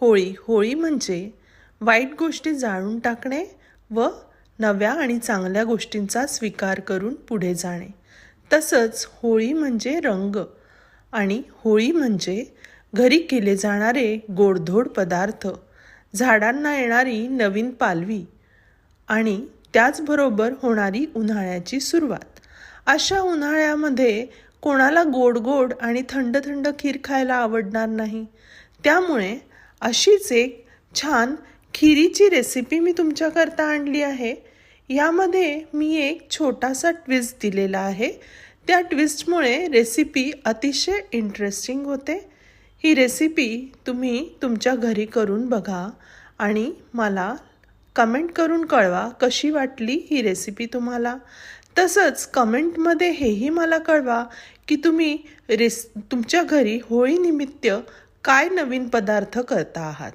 होळी म्हणजे वाईट गोष्टी जाळून टाकणे व नव्या आणि चांगल्या गोष्टींचा स्वीकार करून पुढे जाणे. तसंच होळी म्हणजे रंग आणि होळी म्हणजे घरी केले जाणारे गोडधोड पदार्थ, झाडांना येणारी नवीन पालवी आणि त्याचबरोबर होणारी उन्हाळ्याची सुरुवात. अशा उन्हाळ्यामध्ये कोणाला गोड गोड आणि थंड थंड खीर खायला आवडणार नाही. त्यामुळे अशीच एक छान खिरीची रेसिपी मी तुमच्याकरता आणली आहे. यामध्ये मी एक छोटासा ट्विस्ट दिलेला आहे. त्या ट्विस्टमुळे रेसिपी अतिशय इंटरेस्टिंग होते. ही रेसिपी तुम्ही तुमच्या घरी करून बघा आणि मला कमेंट करून कळवा कशी वाटली ही रेसिपी तुम्हाला. तसंच कमेंटमध्ये हेही मला कळवा की तुम्ही तुमच्या घरी होळीनिमित्त काय नवीन पदार्थ करता आहात.